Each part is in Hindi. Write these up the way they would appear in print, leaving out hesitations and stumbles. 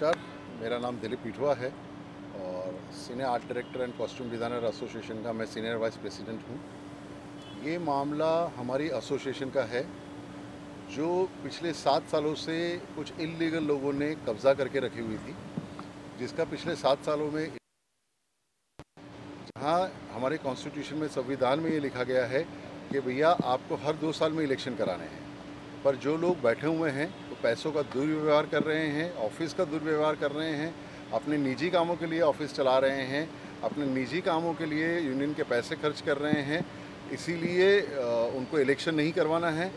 नमस्कार, मेरा नाम दिलीप पिठुआ है और senior art director and costume designer association का मैं सीनियर वाइस प्रेसिडेंट हूँ। ये मामला हमारी एसोसिएशन का है जो पिछले 7 सालों से कुछ इल्लीगल लोगों ने कब्ज़ा करके रखी हुई थी, जिसका पिछले 7 सालों में जहाँ हमारे कॉन्स्टिट्यूशन में, संविधान में ये लिखा गया है कि भैया आपको हर 2 साल में इलेक्शन कराने हैं, पर जो लोग बैठे हुए हैं तो पैसों का दुर्व्यवहार कर रहे हैं, ऑफिस का दुर्व्यवहार कर रहे हैं, अपने निजी कामों के लिए ऑफिस चला रहे हैं, अपने निजी कामों के लिए यूनियन के पैसे खर्च कर रहे हैं, इसीलिए उनको इलेक्शन नहीं करवाना है।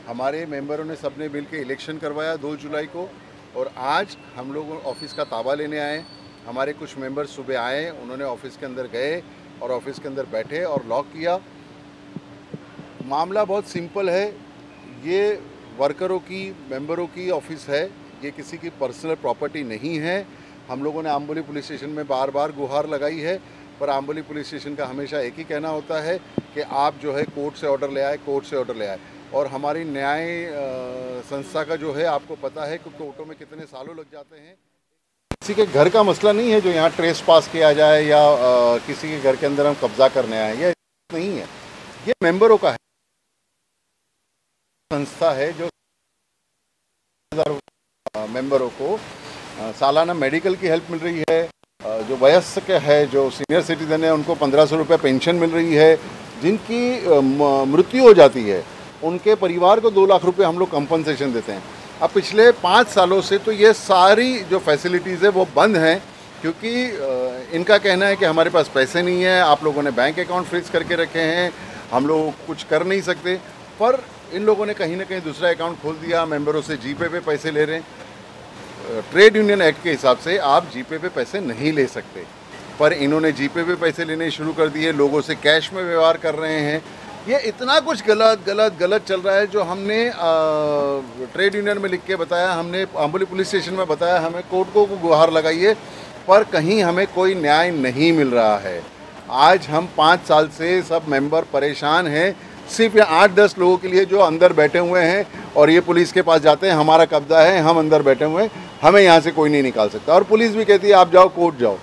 हमारे मेंबरों ने सबने मिल के इलेक्शन करवाया 2 जुलाई को और आज हम लोग ऑफिस का ताबा लेने आए। हमारे कुछ मेंबर सुबह आए, उन्होंने ऑफिस के अंदर गए और ऑफिस के अंदर बैठे और लॉक किया। मामला बहुत सिंपल है, ये वर्करों की, मेंबरों की ऑफिस है, ये किसी की पर्सनल प्रॉपर्टी नहीं है। हम लोगों ने आम्बोली पुलिस स्टेशन में बार बार गुहार लगाई है, पर आम्बोली पुलिस स्टेशन का हमेशा एक ही कहना होता है कि आप जो है कोर्ट से ऑर्डर ले आए, कोर्ट से ऑर्डर ले आए। और हमारी न्याय संस्था का जो है आपको पता है कि कोर्टों में कितने सालों लग जाते हैं। किसी के घर का मसला नहीं है जो यहाँ ट्रेस पास किया जाए या किसी के घर के अंदर हम कब्जा करने आए, ये नहीं है, ये मेंबरों का है। संस्था है जो मेंबरों को सालाना मेडिकल की हेल्प मिल रही है, जो वयस्क है, जो सीनियर सिटीजन है, उनको 1500 रुपये पेंशन मिल रही है, जिनकी मृत्यु हो जाती है उनके परिवार को 2 लाख रुपए हम लोग कंपनसेशन देते हैं। अब पिछले 5 सालों से तो ये सारी जो फैसिलिटीज़ है वो बंद हैं, क्योंकि इनका कहना है कि हमारे पास पैसे नहीं है, आप लोगों ने बैंक अकाउंट फ्रीज करके रखे हैं, हम लोग कुछ कर नहीं सकते। पर इन लोगों ने कहीं ना कहीं दूसरा अकाउंट खोल दिया, मेंबरों से जीपे पे पैसे ले रहे हैं। ट्रेड यूनियन एक्ट के हिसाब से आप जीपे पे पैसे नहीं ले सकते, पर इन्होंने जीपे पे पैसे लेने शुरू कर दिए, लोगों से कैश में व्यवहार कर रहे हैं। ये इतना कुछ गलत चल रहा है जो हमने ट्रेड यूनियन में लिख के बताया, हमने आम्बोली पुलिस स्टेशन में बताया, हमें कोर्ट को गुहार लगाइए, पर कहीं हमें कोई न्याय नहीं मिल रहा है। आज हम 5 साल से सब मेंबर परेशान हैं, सिर्फ ये 8-10 लोगों के लिए जो अंदर बैठे हुए हैं और ये पुलिस के पास जाते हैं, हमारा कब्जा है, हम अंदर बैठे हुए हैं, हमें यहाँ से कोई नहीं निकाल सकता। और पुलिस भी कहती है आप जाओ, कोर्ट जाओ।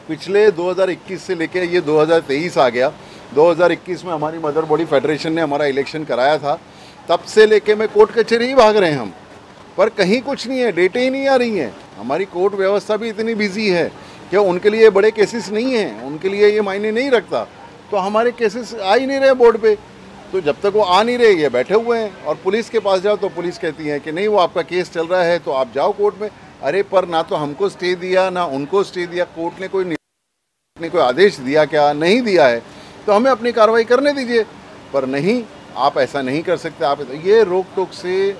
पिछले 2021 से लेके ये 2023 आ गया, 2021 में हमारी मदर बॉडी फेडरेशन ने हमारा इलेक्शन कराया था, तब से लेके मैं कोर्ट कचहरी ही भाग रहे हैं हम, पर कहीं कुछ नहीं है, डेटें ही नहीं आ रही हैं। हमारी कोर्ट व्यवस्था भी इतनी बिजी है कि उनके लिए बड़े केसेस नहीं हैं, उनके लिए ये मायने नहीं रखता, तो हमारे केसेस आ ही नहीं रहे बोर्ड पे। तो जब तक वो आ नहीं रहे, ये बैठे हुए हैं। और पुलिस के पास जाओ तो पुलिस कहती है कि नहीं, वो आपका केस चल रहा है तो आप जाओ कोर्ट में। अरे पर ना तो हमको स्टे दिया, ना उनको स्टे दिया, कोर्ट ने कोई आदेश दिया क्या? नहीं दिया है, तो हमें अपनी कार्रवाई करने दीजिए। पर नहीं, आप ऐसा नहीं कर सकते। आप ये रोक टोक से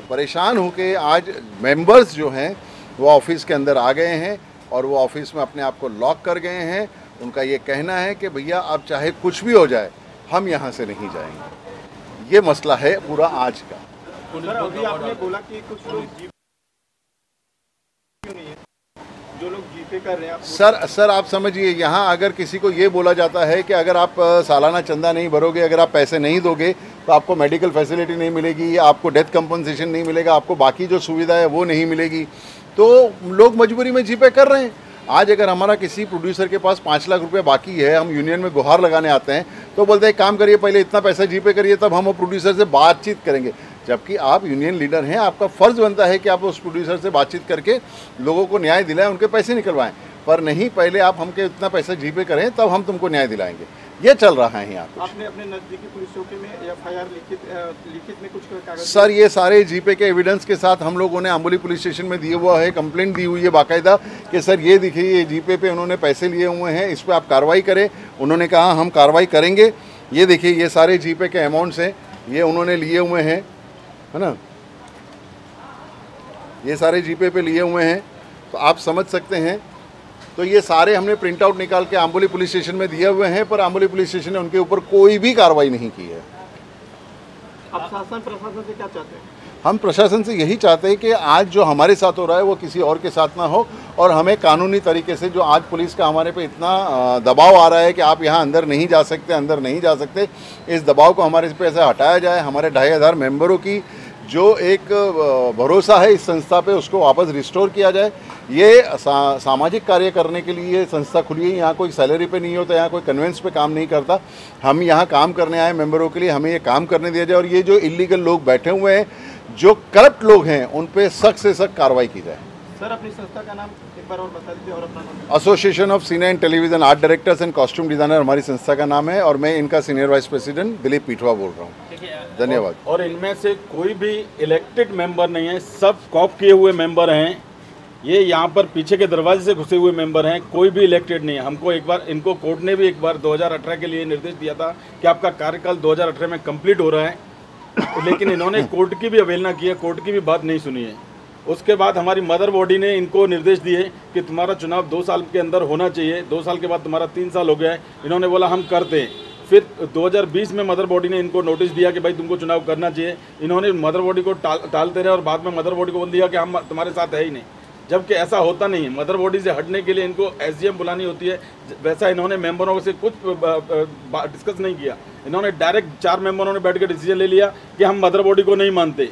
परेशान होके आज मेंबर्स जो हैं वो ऑफिस के अंदर आ गए हैं और वो ऑफिस में अपने आप को लॉक कर गए हैं। उनका ये कहना है कि भैया आप चाहे कुछ भी हो जाए, हम यहाँ से नहीं जाएंगे। ये मसला है पूरा आज का। सर, अभी आपने बोला कि कुछ लोग जीपे क्यों नहीं है, जो लोग जीपे कर रहे हैं सर आप समझिए, यहाँ अगर किसी को ये बोला जाता है कि अगर आप सालाना चंदा नहीं भरोगे, अगर आप पैसे नहीं दोगे तो आपको मेडिकल फैसिलिटी नहीं मिलेगी, आपको डेथ कंपनसेशन नहीं मिलेगा, आपको बाकी जो सुविधा है वो नहीं मिलेगी, तो लोग मजबूरी में जीपे कर रहे हैं। आज अगर हमारा किसी प्रोड्यूसर के पास 5 लाख रुपए बाकी है, हम यूनियन में गुहार लगाने आते हैं तो बोलते हैं काम करिए, पहले इतना पैसा जीपे करिए, तब हम प्रोड्यूसर से बातचीत करेंगे। जबकि आप यूनियन लीडर हैं, आपका फ़र्ज़ बनता है कि आप उस प्रोड्यूसर से बातचीत करके लोगों को न्याय दिलाएं, उनके पैसे निकलवाएं। पर नहीं, पहले आप हमके इतना पैसा जीपे करें तब हम तुमको न्याय दिलाएंगे। ये चल रहा है यहाँ। आपने अपने नज़दीकी पुलिस चौकी में एफआईआर लिखित में कुछ कागज? सर, ये सारे जीपे के एविडेंस के साथ हम लोगों ने आम्बोली पुलिस स्टेशन में दिए हुआ है, कंप्लेंट दी हुई है बाकायदा कि सर ये देखिए, ये जीपे पे उन्होंने पैसे लिए हुए हैं, इस पर आप कार्रवाई करें। उन्होंने कहा हम कार्रवाई करेंगे। ये देखिए, ये सारे जीपे के अमाउंट्स हैं, ये उन्होंने लिए हुए हैं, है ना, ये सारे जीपे पे लिए हुए हैं, तो आप समझ सकते हैं। तो ये सारे हमने प्रिंट आउट निकाल के आम्बोली पुलिस स्टेशन में दिए हुए हैं, पर आम्बोली पुलिस स्टेशन ने उनके ऊपर कोई भी कार्रवाई नहीं की है। आप शासन प्रशासन से क्या चाहते हैं? हम प्रशासन से यही चाहते हैं कि आज जो हमारे साथ हो रहा है वो किसी और के साथ ना हो, और हमें कानूनी तरीके से, जो आज पुलिस का हमारे पे इतना दबाव आ रहा है कि आप यहाँ अंदर नहीं जा सकते, अंदर नहीं जा सकते, इस दबाव को हमारे पे से हटाया जाए। हमारे 2500 मेंबरों की जो एक भरोसा है इस संस्था पे उसको वापस रिस्टोर किया जाए। ये सामाजिक कार्य करने के लिए संस्था खुली है, यहाँ कोई सैलरी पे नहीं होता, यहाँ कोई कन्वेंस पे काम नहीं करता। हम यहाँ काम करने आए मेंबरों के लिए, हमें ये काम करने दिया जाए और ये जो इलीगल लोग बैठे हुए हैं, जो करप्ट लोग हैं, उन पे सख्त से सख्त कार्रवाई की जाए। सर अपनी संस्था का नाम एक बार और बता दीजिए और अपना नाम। Association of cine and television art directors and costume designer हमारी संस्था का नाम है और मैं इनका सीनियर वाइस प्रेसिडेंट दिलीप पीठवा बोल रहा हूँ। धन्यवाद। और इनमें से कोई भी इलेक्टेड मेंबर नहीं है, सब कॉप किए हुए मेंबर हैं। ये यहाँ पर पीछे के दरवाजे से घुसे हुए मेंबर हैं, कोई भी इलेक्टेड नहीं है। हमको एक बार इनको कोर्ट ने भी एक बार 2018 के लिए निर्देश दिया था कि आपका कार्यकाल 2018 में कंप्लीट हो रहा है, लेकिन इन्होंने कोर्ट की भी अवहेलना की है, कोर्ट की भी बात नहीं सुनी है। उसके बाद हमारी मदर बॉडी ने इनको निर्देश दिए कि तुम्हारा चुनाव 2 साल के अंदर होना चाहिए। 2 साल के बाद तुम्हारा 3 साल हो गया है। इन्होंने बोला हम करते हैं। फिर 2020 में मदर बॉडी ने इनको नोटिस दिया कि भाई तुमको चुनाव करना चाहिए। इन्होंने मदर बॉडी को टालते रहे और बाद में मदर बॉडी को बोल दिया कि हम तुम्हारे साथ है ही नहीं, जबकि ऐसा होता नहीं है। मदर बॉडी से हटने के लिए इनको एसडीएम बुलानी होती है। वैसा इन्होंने मेंबरों से कुछ डिस्कस नहीं किया। इन्होंने डायरेक्ट 4 मेंबरों ने बैठ के डिसीजन ले लिया कि हम मदर बॉडी को नहीं मानते।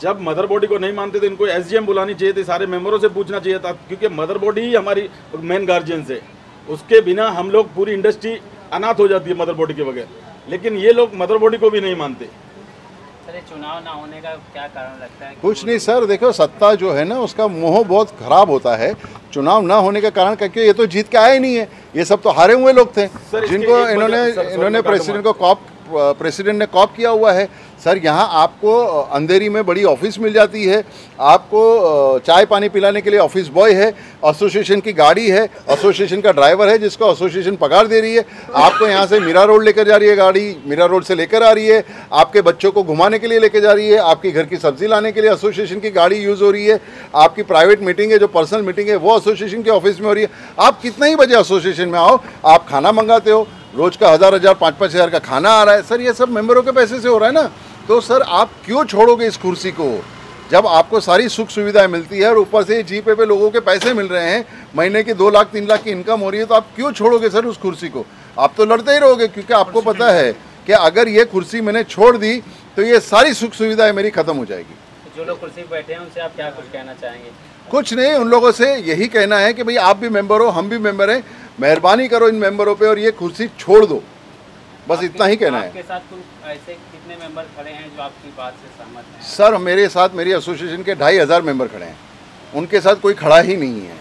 जब मदर बॉडी को नहीं मानते तो इनको एसडीएम बुलानी चाहिए थी, सारे मेंबरों से पूछना चाहिए था, क्योंकि मदर बॉडी ही हमारी मेन गार्जियन है। उसके बिना हम लोग पूरी इंडस्ट्री अनाथ हो जाती है मदर बॉडी के बगैर, लेकिन ये लोग मदर बॉडी को भी नहीं मानते। सर चुनाव ना होने का क्या कारण लगता है? कुछ नहीं सर, देखो सत्ता जो है ना उसका मोह बहुत खराब होता है। चुनाव ना होने का कारण क्योंकि ये तो जीत के आए नहीं है, ये सब तो हारे हुए लोग थे जिनको इन्होंने प्रेसिडेंट ने कॉप किया हुआ है। सर यहाँ आपको अंधेरी में बड़ी ऑफिस मिल जाती है, आपको चाय पानी पिलाने के लिए ऑफिस बॉय है, एसोसिएशन की गाड़ी है, एसोसिएशन का ड्राइवर है जिसको एसोसिएशन पगार दे रही है। आपको यहाँ से मीरा रोड लेकर जा रही है गाड़ी, मीरा रोड से लेकर आ रही है, आपके बच्चों को घुमाने के लिए लेकर जा रही है, आपकी घर की सब्जी लाने के लिए एसोसिएशन की गाड़ी यूज़ हो रही है, आपकी प्राइवेट मीटिंग है, जो पर्सनल मीटिंग है वो एसोसिएशन के ऑफिस में हो रही है। आप कितने ही बजे एसोसिएशन में आओ, आप खाना मंगाते हो, रोज का 1000 5-5 हज़ार का खाना आ रहा है। सर ये सब मेंबरों के पैसे से हो रहा है ना, तो सर आप क्यों छोड़ोगे इस कुर्सी को? जब आपको सारी सुख सुविधाएं मिलती है और ऊपर से जीपे पे लोगों के पैसे मिल रहे हैं, महीने की 2 लाख 3 लाख की इनकम हो रही है, तो आप क्यों छोड़ोगे सर उस कुर्सी को? आप तो लड़ते ही रहोगे, क्योंकि आपको पता है कि अगर ये कुर्सी मैंने छोड़ दी तो ये सारी सुख सुविधाएं मेरी खत्म हो जाएगी। जो लोग कुर्सी पर बैठे हैं उनसे आप क्या कुछ कहना चाहेंगे? कुछ नहीं, उन लोगों से यही कहना है कि भाई आप भी मेंबर हो, हम भी मेंबर हैं, मेहरबानी करो इन मेंबरों पे और ये कुर्सी छोड़ दो, बस इतना ही कहना है। आपके साथ कुछ ऐसे कितने मेंबर खड़े हैं जो आपकी बात से सहमत हैं? सर मेरे साथ मेरी एसोसिएशन के 2500 मेंबर खड़े हैं, उनके साथ कोई खड़ा ही नहीं है।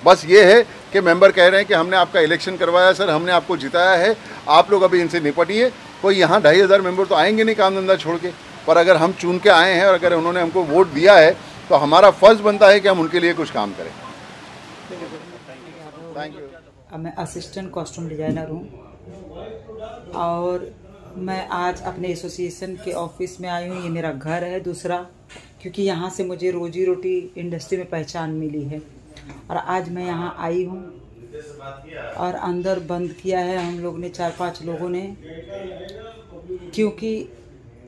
बस ये है कि मेंबर कह रहे हैं कि हमने आपका इलेक्शन करवाया सर, हमने आपको जिताया है, आप लोग अभी इनसे निपटिए। कोई यहाँ 2500 मेंबर तो आएंगे नहीं काम धंधा छोड़ के, पर अगर हम चुन के आए हैं और अगर उन्होंने हमको वोट दिया है तो हमारा फर्ज बनता है कि हम उनके लिए कुछ काम करें। Thank you. मैं असिस्टेंट कॉस्ट्यूम डिजाइनर हूँ और मैं आज अपने एसोसिएशन के ऑफिस में आई हूँ। ये मेरा घर है दूसरा, क्योंकि यहाँ से मुझे रोजी रोटी इंडस्ट्री में पहचान मिली है और आज मैं यहाँ आई हूँ और अंदर बंद किया है हम लोग ने, 4-5 लोगों ने, क्योंकि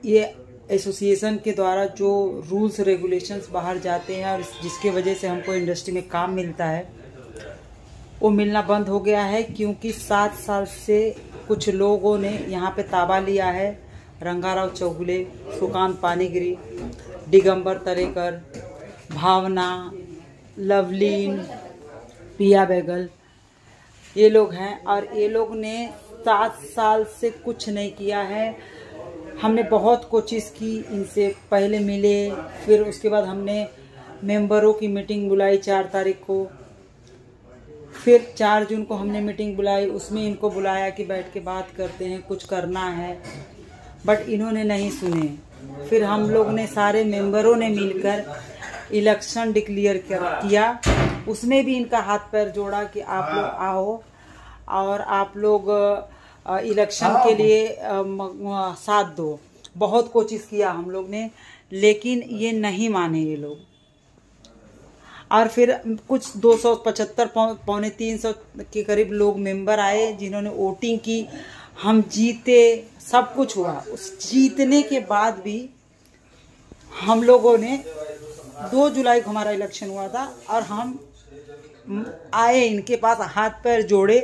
ये एसोसिएशन के द्वारा जो रूल्स रेगुलेशंस बाहर जाते हैं और जिसके वजह से हमको इंडस्ट्री में काम मिलता है वो मिलना बंद हो गया है। क्योंकि 7 साल से कुछ लोगों ने यहाँ पे ताबा लिया है। रंगाराव चौगुले, सुकांत पानीगिरी, दिगंबर तरेकर, भावना, लवलीन, पिया बैगल, ये लोग हैं और ये लोग ने 7 साल से कुछ नहीं किया है। हमने बहुत कोशिश की, इनसे पहले मिले, फिर उसके बाद हमने मेंबरों की मीटिंग बुलाई 4 तारीख को, फिर 4 जून को हमने मीटिंग बुलाई, उसमें इनको बुलाया कि बैठ के बात करते हैं, कुछ करना है, बट इन्होंने नहीं सुने। फिर हम लोग ने सारे मेंबरों ने मिलकर इलेक्शन डिक्लेयर किया, उसमें भी इनका हाथ पैर जोड़ा कि आप लोग आओ और आप लोग इलेक्शन के लिए साथ दो। बहुत कोशिश किया हम लोग ने, लेकिन ये नहीं माने ये लोग। और फिर कुछ 275 पौने 300 के करीब लोग मेंबर आए जिन्होंने वोटिंग की, हम जीते, सब कुछ हुआ। उस जीतने के बाद भी हम लोगों ने 2 जुलाई को हमारा इलेक्शन हुआ था और हम आए इनके पास, हाथ पैर जोड़े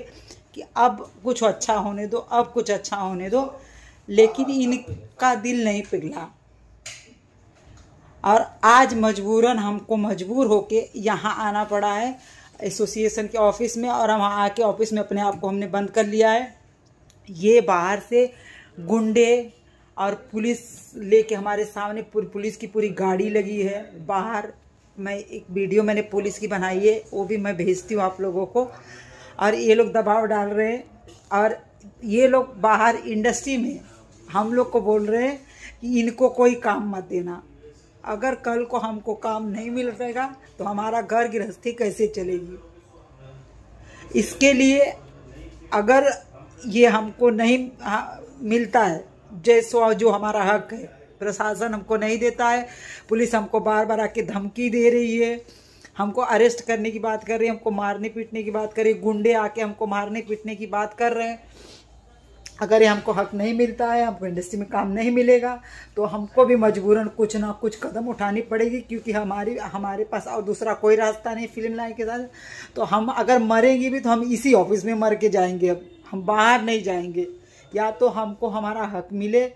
कि अब कुछ अच्छा होने दो, अब कुछ अच्छा होने दो, लेकिन इनका दिल नहीं पिघला। और आज मजबूरन हमको मजबूर होके यहाँ आना पड़ा है एसोसिएशन के ऑफिस में, और हम आके ऑफिस में अपने आप को हमने बंद कर लिया है। ये बाहर से गुंडे और पुलिस लेके हमारे सामने पुलिस की पूरी गाड़ी लगी है बाहर। मैं एक वीडियो मैंने पुलिस की बनाई है, वो भी मैं भेजती हूँ आप लोगों को। और ये लोग दबाव डाल रहे हैं, और ये लोग बाहर इंडस्ट्री में हम लोग को बोल रहे हैं कि इनको कोई काम मत देना। अगर कल को हमको काम नहीं मिलेगा तो हमारा घर गृहस्थी कैसे चलेगी। इसके लिए अगर ये हमको नहीं मिलता है जैसो जो हमारा हक है, प्रशासन हमको नहीं देता है, पुलिस हमको बार बार आके धमकी दे रही है, हमको अरेस्ट करने की बात कर रही है, हमको मारने पीटने की बात कर रही है, गुंडे आके हमको मारने पीटने की बात कर रहे हैं। अगर ये हमको हक नहीं मिलता है, हमको इंडस्ट्री में काम नहीं मिलेगा, तो हमको भी मजबूरन कुछ ना कुछ कदम उठानी पड़ेगी, क्योंकि हमारे पास और दूसरा कोई रास्ता नहीं फिल्म लाइन के साथ। तो हम अगर मरेंगे भी तो हम इसी ऑफिस में मर के जाएंगे, अब हम बाहर नहीं जाएंगे। या तो हमको हमारा हक मिले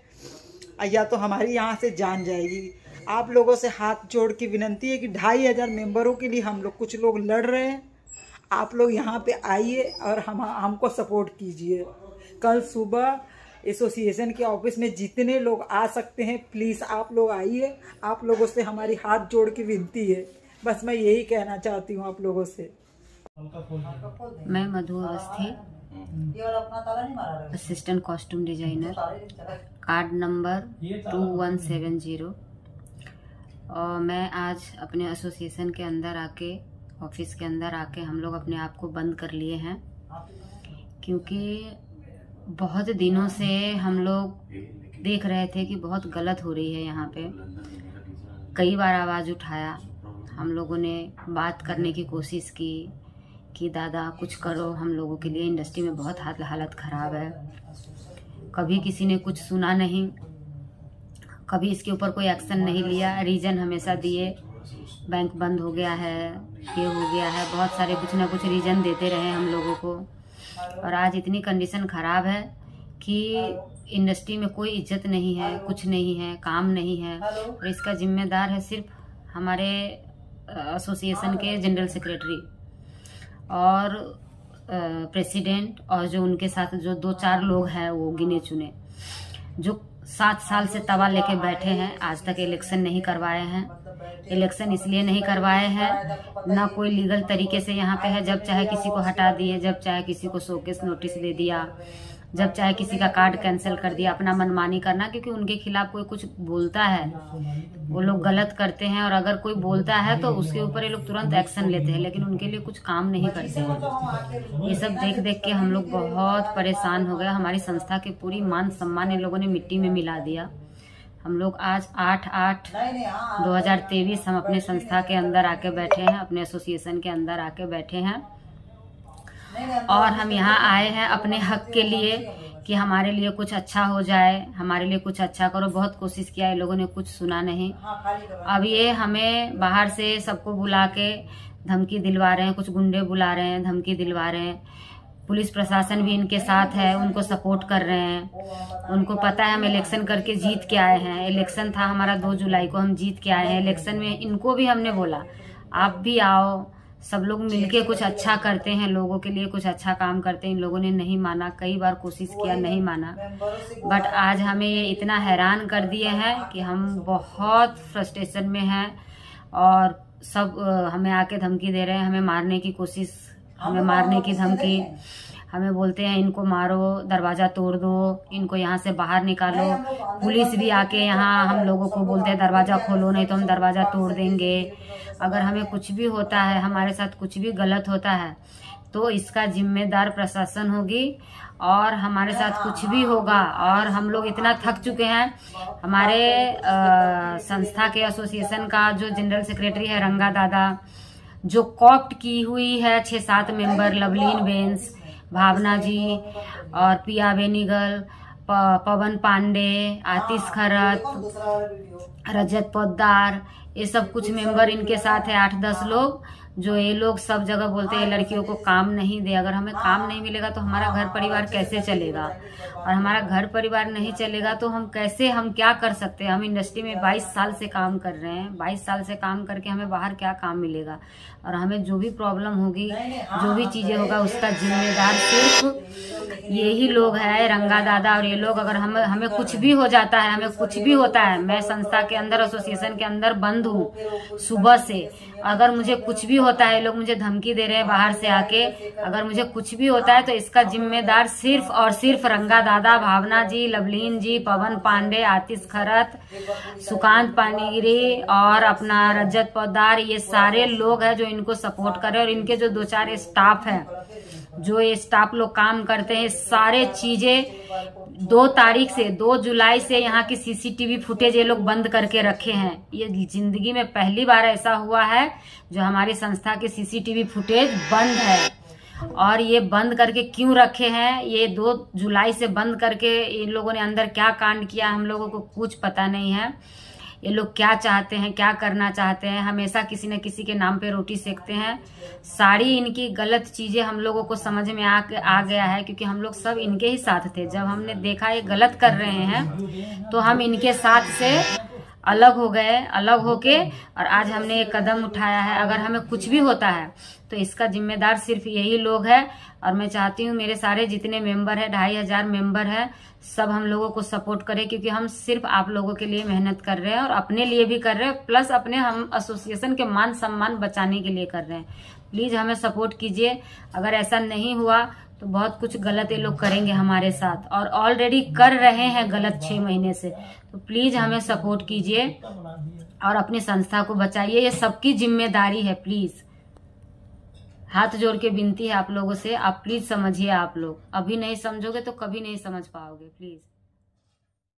या तो हमारी यहाँ से जान जाएगी। आप लोगों से हाथ जोड़ के विनती है कि 2500 मेंबरों के लिए हम लोग कुछ लोग लड़ रहे हैं। आप लोग यहाँ पे आइए और हमको सपोर्ट कीजिए। कल सुबह एसोसिएशन के ऑफिस में जितने लोग आ सकते हैं प्लीज़ आप लोग आइए। आप लोगों से हमारी हाथ जोड़ के विनती है, बस मैं यही कहना चाहती हूँ आप लोगों से। मैं Madhu Awasthi, assistant costume designer, card number 2170। और मैं आज अपने एसोसिएशन के अंदर आके, ऑफिस के अंदर आके हम लोग अपने आप को बंद कर लिए हैं, क्योंकि बहुत दिनों से हम लोग देख रहे थे कि बहुत गलत हो रही है यहाँ पे। कई बार आवाज़ उठाया, हम लोगों ने बात करने की कोशिश की कि दादा कुछ करो हम लोगों के लिए, इंडस्ट्री में बहुत हालत ख़राब है। कभी किसी ने कुछ सुना नहीं, कभी इसके ऊपर कोई एक्शन नहीं लिया। रीज़न हमेशा दिए, बैंक बंद हो गया है, ये हो गया है, बहुत सारे कुछ ना कुछ रीज़न देते रहे हम लोगों को। और आज इतनी कंडीशन ख़राब है कि इंडस्ट्री में कोई इज्जत नहीं है, कुछ नहीं है, काम नहीं है। और इसका जिम्मेदार है सिर्फ हमारे एसोसिएशन के जनरल सेक्रेटरी और प्रेसिडेंट, और जो उनके साथ जो 2-4 लोग हैं वो गिने चुने, जो 7 साल से तवा लेके बैठे हैं, आज तक इलेक्शन नहीं करवाए हैं। इलेक्शन इसलिए नहीं करवाए हैं, ना कोई लीगल तरीके से यहाँ पे है। जब चाहे किसी को हटा दिए, जब चाहे किसी को शोकेस नोटिस दे दिया, जब चाहे किसी का कार्ड कैंसिल कर दिया, अपना मनमानी करना। क्योंकि उनके खिलाफ कोई कुछ बोलता है, वो लोग गलत करते हैं, और अगर कोई बोलता है तो उसके ऊपर ये लोग तुरंत एक्शन लेते हैं, लेकिन उनके लिए कुछ काम नहीं करते हैं। ये सब देख देख के हम लोग बहुत परेशान हो गए। हमारी संस्था के पूरी मान सम्मान इन लोगों ने मिट्टी में मिला दिया। हम लोग आज 8/8/2023 हम अपने संस्था के अंदर आके बैठे हैं, अपने एसोसिएशन के अंदर आके बैठे हैं, और हम यहाँ आए हैं अपने हक के लिए कि हमारे लिए कुछ अच्छा हो जाए, हमारे लिए कुछ अच्छा करो। बहुत कोशिश किया, ये लोगों ने कुछ सुना नहीं। अब ये हमें बाहर से सबको बुला के धमकी दिलवा रहे हैं, कुछ गुंडे बुला रहे हैं, धमकी दिलवा रहे हैं। पुलिस प्रशासन भी इनके साथ है, उनको सपोर्ट कर रहे हैं। उनको पता है हम इलेक्शन करके जीत के आए हैं। इलेक्शन था हमारा 2 जुलाई को, हम जीत के आए हैं। इलेक्शन में इनको भी हमने बोला आप भी आओ, सब लोग मिलके कुछ अच्छा करते हैं, लोगों के लिए कुछ अच्छा काम करते हैं। इन लोगों ने नहीं माना, कई बार कोशिश किया, नहीं माना। बट आज हमें ये इतना हैरान कर दिए हैं कि हम बहुत फ्रस्ट्रेशन में हैं, और सब हमें आके धमकी दे रहे हैं, हमें मारने की कोशिश, हमें मारने की धमकी। हमें बोलते हैं इनको मारो, दरवाज़ा तोड़ दो, इनको यहाँ से बाहर निकालो। पुलिस भी आके यहाँ हम लोगों को बोलते हैं दरवाज़ा खोलो, नहीं तो हम दरवाज़ा तोड़ देंगे। अगर हमें कुछ भी होता है, हमारे साथ कुछ भी गलत होता है, तो इसका जिम्मेदार प्रशासन होगी, और हमारे साथ कुछ भी होगा। और हम लोग इतना थक चुके हैं। हमारे संस्था के एसोसिएशन का जो जनरल सेक्रेटरी है रंगा दादा, जो कॉप्ट की हुई है 6-7 मेंबर, लवलीन बेंस, भावना जी और पिया बेनीगल, पवन पांडे, आतिश खरत, रजत पोद्दार, ये सब कुछ मेंबर इनके साथ है, 8-10 लोग जो ये लोग सब जगह बोलते हैं लड़कियों को काम नहीं दे। अगर हमें काम नहीं मिलेगा तो हमारा घर परिवार कैसे चलेगा, और हमारा घर परिवार नहीं चलेगा तो हम क्या कर सकते हैं। हम इंडस्ट्री में 22 साल से काम कर रहे हैं, 22 साल से काम करके हमें बाहर क्या काम मिलेगा। और हमें जो भी प्रॉब्लम होगी, जो भी चीजें होगा, उसका जिम्मेदार सिर्फ यही लोग है, रंगा दादा और ये लोग। अगर हमें कुछ भी हो जाता है, हमें कुछ भी होता है, मैं संस्था के अंदर, एसोसिएशन के अंदर बंद हूँ सुबह से, अगर मुझे कुछ भी होता है, लोग मुझे धमकी दे रहे हैं बाहर से आके, अगर मुझे कुछ भी होता है तो इसका जिम्मेदार सिर्फ और सिर्फ रंगा दादा, भावना जी, लवलीन जी, पवन पांडे, आतिश खरत, सुकांत पानीगिरी और अपना रजत पोद्दार, ये सारे लोग हैं जो इनको सपोर्ट कर रहे हैं। और इनके जो 2-4 स्टाफ है, जो ये स्टाफ लोग काम करते हैं, सारे चीजें 2 जुलाई से यहाँ की सीसीटीवी फुटेज ये लोग बंद करके रखे हैं। ये जिंदगी में पहली बार ऐसा हुआ है जो हमारी संस्था के सीसीटीवी फुटेज बंद है। और ये बंद करके क्यों रखे हैं, ये 2 जुलाई से बंद करके इन लोगों ने अंदर क्या कांड किया हम लोगों को कुछ पता नहीं है। ये लोग क्या चाहते हैं, क्या करना चाहते हैं, हमेशा किसी न किसी के नाम पे रोटी सेकते हैं। सारी इनकी गलत चीजें हम लोगों को समझ में आ गया है, क्योंकि हम लोग सब इनके ही साथ थे। जब हमने देखा ये गलत कर रहे हैं तो हम इनके साथ से अलग हो गए, अलग होके और आज हमने एक कदम उठाया है। अगर हमें कुछ भी होता है तो इसका जिम्मेदार सिर्फ यही लोग है। और मैं चाहती हूँ मेरे सारे जितने मेंबर है, 2500 मेंबर है, सब हम लोगों को सपोर्ट करें, क्योंकि हम सिर्फ आप लोगों के लिए मेहनत कर रहे हैं और अपने लिए भी कर रहे हैं, प्लस अपने हम एसोसिएशन के मान सम्मान बचाने के लिए कर रहे हैं। प्लीज हमें सपोर्ट कीजिए। अगर ऐसा नहीं हुआ तो बहुत कुछ गलत ये लोग करेंगे हमारे साथ, और ऑलरेडी कर रहे हैं गलत 6 महीने से। तो प्लीज हमें सपोर्ट कीजिए और अपनी संस्था को बचाइए, ये सबकी जिम्मेदारी है। प्लीज हाथ जोड़ के विनती है आप लोगों से, आप प्लीज समझिए। आप लोग अभी नहीं समझोगे तो कभी नहीं समझ पाओगे। प्लीज।